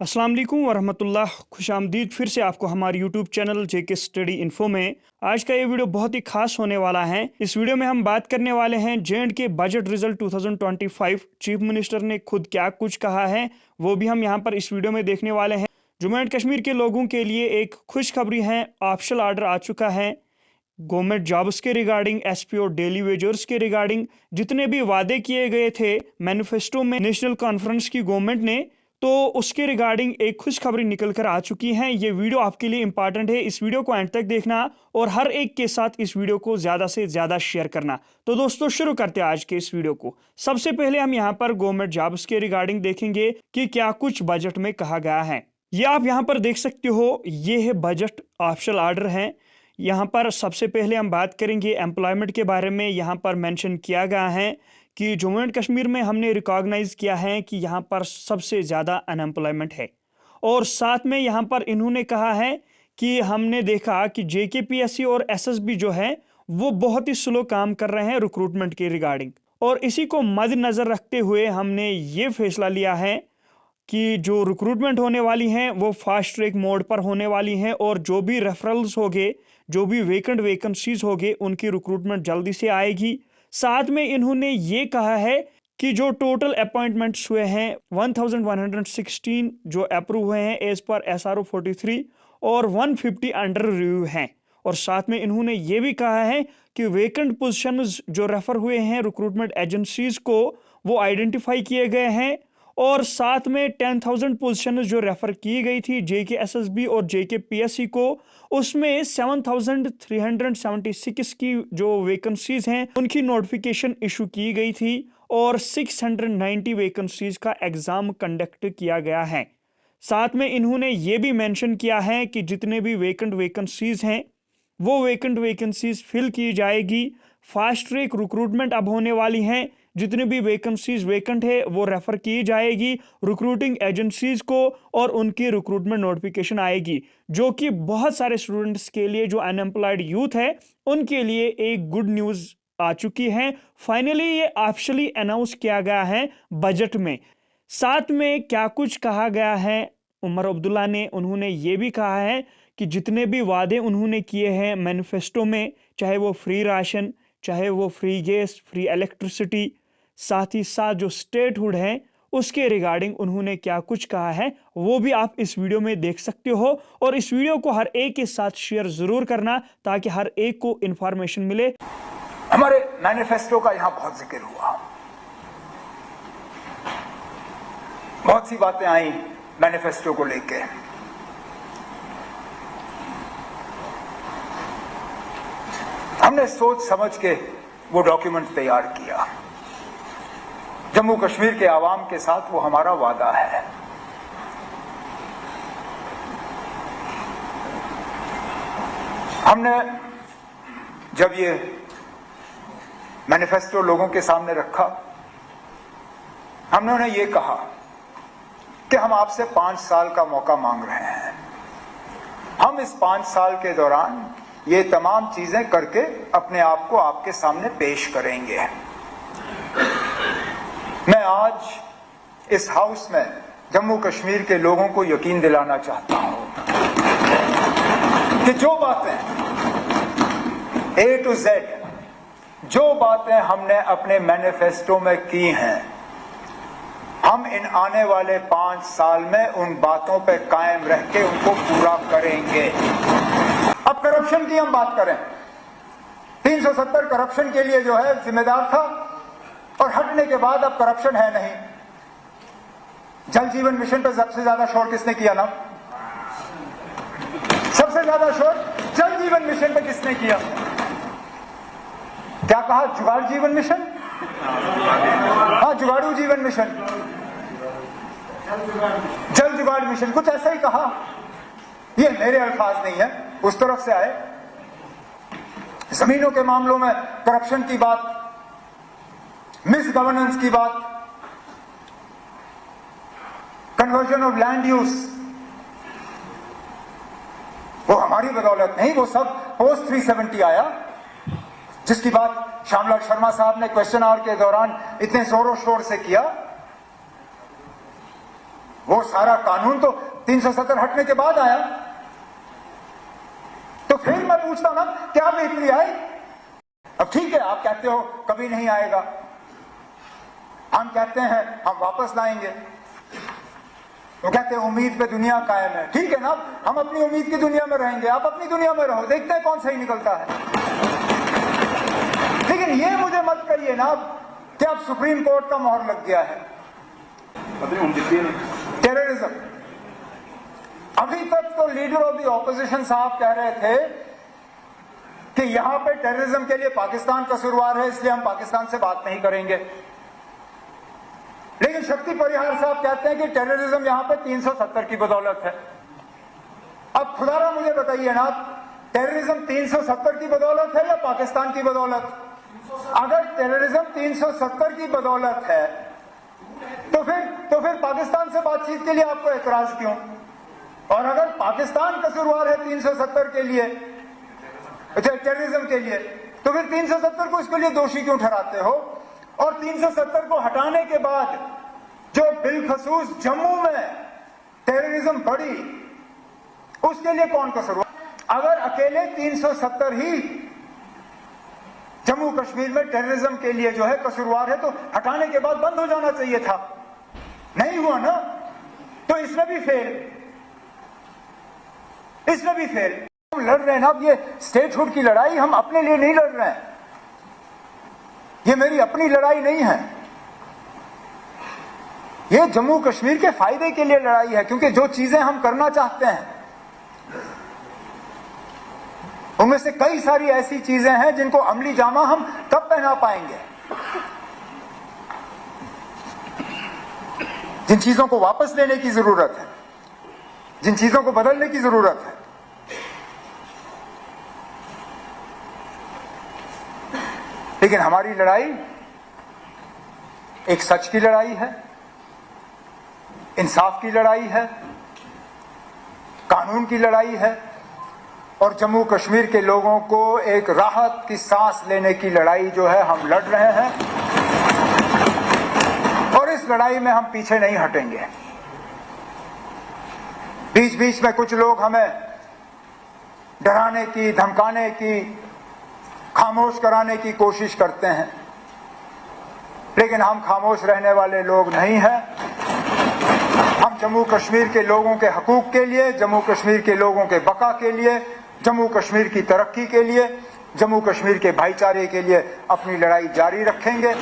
अस्सलाम वालेकुम वरहमतुल्लाह खुशामदीद फिर से आपको हमारे यूट्यूब चैनल जेके स्टडी इन्फो में। आज का ये वीडियो बहुत ही खास होने वाला है। इस वीडियो में हम बात करने वाले हैं जे.एंड के बजट रिजल्ट 2025। चीफ मिनिस्टर ने खुद क्या कुछ कहा है वो भी हम यहाँ पर इस वीडियो में देखने वाले हैं। जम्मू एंड कश्मीर के लोगों के लिए एक खुशखबरी है, ऑफिशियल आर्डर आ चुका है गवर्नमेंट जॉब्स के रिगार्डिंग, एसपी और डेली वेजर्स के रिगार्डिंग। जितने भी वादे किए गए थे मैनिफेस्टो में नेशनल कॉन्फ्रेंस की गवर्नमेंट ने, तो उसके रिगार्डिंग एक खुशखबरी निकल कर आ चुकी है। ये वीडियो आपके लिए इंपॉर्टेंट है, इस वीडियो को एंड तक देखना और हर एक के साथ इस वीडियो को ज़्यादा से ज़्यादा शेयर करना। तो दोस्तों शुरू करते हैं आज के इस वीडियो को। सबसे पहले हम यहाँ पर गवर्नमेंट जॉब्स के रिगार्डिंग देखेंगे कि क्या कुछ बजट में कहा गया है। ये आप यहाँ पर देख सकते हो, ये है बजट ऑफिशियल आर्डर है। यहाँ पर सबसे पहले हम बात करेंगे एम्प्लॉयमेंट के बारे में। यहाँ पर मेंशन किया गया है कि जम्मू एंड कश्मीर में हमने रिकॉग्नाइज किया है कि यहाँ पर सबसे ज़्यादा अनएम्प्लॉयमेंट है, और साथ में यहाँ पर इन्होंने कहा है कि हमने देखा कि जेकेपीएससी और एसएसबी जो है वो बहुत ही स्लो काम कर रहे हैं रिक्रूटमेंट के रिगार्डिंग, और इसी को मद्देनज़र रखते हुए हमने ये फैसला लिया है कि जो रिक्रूटमेंट होने वाली हैं वो फास्ट ट्रैक मोड पर होने वाली हैं, और जो भी रेफरल्स होंगे, जो भी वैकेंसीज होंगे, उनकी रिक्रूटमेंट जल्दी से आएगी। साथ में इन्होंने ये कहा है कि जो टोटल अपॉइंटमेंट्स हुए हैं 1116 जो अप्रूव हुए हैं एज पर SRO 43, और 150 अंडर रिव्यू हैं। और साथ में इन्होंने ये भी कहा है कि वेकेंट पोजीशंस जो रेफर हुए हैं रिक्रूटमेंट एजेंसीज को वो आइडेंटिफाई किए गए हैं, और साथ में 10,000 पोजीशन जो रेफर की गई थी JKSSB और JKPSC को, उसमें 7,376 की जो वैकेंसीज हैं उनकी नोटिफिकेशन इशू की गई थी, और 690 वैकेंसीज का एग्जाम कंडक्ट किया गया है। साथ में इन्होंने ये भी मेंशन किया है कि जितने भी वैकेंसीज हैं वो वैकेंसीज फिल की जाएगी। फास्ट ट्रैक रिक्रूटमेंट अब होने वाली हैं, जितनी भी वैकेंसीज वैकेंट है वो रेफर की जाएगी रिक्रूटिंग एजेंसीज को, और उनकी रिक्रूटमेंट नोटिफिकेशन आएगी, जो कि बहुत सारे स्टूडेंट्स के लिए, जो अनएम्प्लॉयड यूथ है उनके लिए एक गुड न्यूज़ आ चुकी है। फाइनली ये ऑफिशियली अनाउंस किया गया है बजट में। साथ में क्या कुछ कहा गया है उमर अब्दुल्ला ने, उन्होंने ये भी कहा है कि जितने भी वादे उन्होंने किए हैं मैनिफेस्टो में, चाहे वो फ्री राशन, चाहे वो फ्री गैस, फ्री इलेक्ट्रिसिटी, साथ ही साथ जो स्टेटहुड है उसके रिगार्डिंग उन्होंने क्या कुछ कहा है वो भी आप इस वीडियो में देख सकते हो। और इस वीडियो को हर एक के साथ शेयर जरूर करना ताकि हर एक को इंफॉर्मेशन मिले। हमारे मैनिफेस्टो का यहां बहुत जिक्र हुआ, बहुत सी बातें आई मैनिफेस्टो को लेके। हमने सोच समझ के वो डॉक्यूमेंट तैयार किया। जम्मू कश्मीर के आवाम के साथ वो हमारा वादा है। हमने जब ये मैनिफेस्टो लोगों के सामने रखा, हमने उन्हें ये कहा कि हम आपसे 5 साल का मौका मांग रहे हैं। हम इस 5 साल के दौरान ये तमाम चीजें करके अपने आप को आपके सामने पेश करेंगे। मैं आज इस हाउस में जम्मू कश्मीर के लोगों को यकीन दिलाना चाहता हूं कि जो बातें A to Z, जो बातें हमने अपने मैनिफेस्टो में की हैं, हम इन आने वाले 5 साल में उन बातों पे कायम रह के उनको पूरा करेंगे। अब करप्शन की हम बात करें, 370 करप्शन के लिए जो है जिम्मेदार था, और हटने के बाद अब करप्शन है नहीं। जल जीवन मिशन पर सबसे ज्यादा शोर किसने किया ना? सबसे ज्यादा शोर जल जीवन मिशन पे किसने किया? क्या कहा? जुगाड़ जीवन मिशन? हाँ, जुगाड़ू जीवन मिशन, जल जुगाड़ मिशन, कुछ ऐसा ही कहा। ये मेरे अल्फाज नहीं है, उस तरफ से आए। जमीनों के मामलों में करप्शन की बात, मिस गवर्नेंस की बात, कन्वर्जन ऑफ लैंड यूज, वो हमारी बदौलत नहीं, वो सब पोस्ट 370 आया, जिसकी बात श्यामलाल शर्मा साहब ने क्वेश्चन आवर के दौरान इतने जोरों शोर से किया। वो सारा कानून तो 370 हटने के बाद आया। तो फिर मैं पूछता ना, क्या बेहतरी आई? अब ठीक है, आप कहते हो कभी नहीं आएगा, हम कहते हैं हम वापस लाएंगे। वो कहते हैं उम्मीद पे दुनिया कायम है। ठीक है ना, हम अपनी उम्मीद की दुनिया में रहेंगे, आप अपनी दुनिया में रहो, देखते हैं कौन सही निकलता है। लेकिन ये मुझे मत कहिए ना कि अब सुप्रीम कोर्ट का मोहर लग गया है टेररिज्म। अभी तक तो लीडर ऑफ द ऑपोजिशन साहब कह रहे थे कि यहां पे टेररिज्म के लिए पाकिस्तान कसूरवार है, इसलिए हम पाकिस्तान से बात नहीं करेंगे। लेकिन शक्ति परिहार साहब कहते हैं कि टेररिज्म यहां पे 370 की बदौलत है। अब खुदारा मुझे बताइए ना, टेररिज्म 370 की बदौलत है या पाकिस्तान की बदौलत? अगर टेररिज्म 370 की बदौलत है तो फिर पाकिस्तान से बातचीत के लिए आपको एतराज क्यों? और अगर पाकिस्तान कसूरवार है 370 के लिए, टेररिज्म के लिए, तो फिर 370 को इसके लिए दोषी क्यों ठहराते हो? और 370 को हटाने के बाद जो बिलखसूस जम्मू में टेररिज्म बढ़ी, उसके लिए कौन कसूरवार? अगर अकेले 370 ही जम्मू कश्मीर में टेररिज्म के लिए जो है कसूरवार है, तो हटाने के बाद बंद हो जाना चाहिए था। नहीं हुआ ना, तो इसमें भी फेल। हम लड़ रहे हैं ना, ये स्टेटहुड की लड़ाई हम अपने लिए नहीं लड़ रहे हैं, ये मेरी अपनी लड़ाई नहीं है, ये जम्मू कश्मीर के फायदे के लिए लड़ाई है। क्योंकि जो चीजें हम करना चाहते हैं उनमें से कई सारी ऐसी चीजें हैं जिनको अमली जामा हम कब पहना पाएंगे, जिन चीजों को वापस लेने की जरूरत है, जिन चीजों को बदलने की जरूरत है। लेकिन हमारी लड़ाई एक सच की लड़ाई है, इंसाफ की लड़ाई है, कानून की लड़ाई है, और जम्मू कश्मीर के लोगों को एक राहत की सांस लेने की लड़ाई जो है हम लड़ रहे हैं। और इस लड़ाई में हम पीछे नहीं हटेंगे। बीच बीच में कुछ लोग हमें डराने की, धमकाने की, खामोश कराने की कोशिश करते हैं, लेकिन हम खामोश रहने वाले लोग नहीं हैं। हम जम्मू कश्मीर के लोगों के हकूक के लिए, जम्मू कश्मीर के लोगों के बका के लिए, जम्मू कश्मीर की तरक्की के लिए, जम्मू कश्मीर के भाईचारे के लिए अपनी लड़ाई जारी रखेंगे।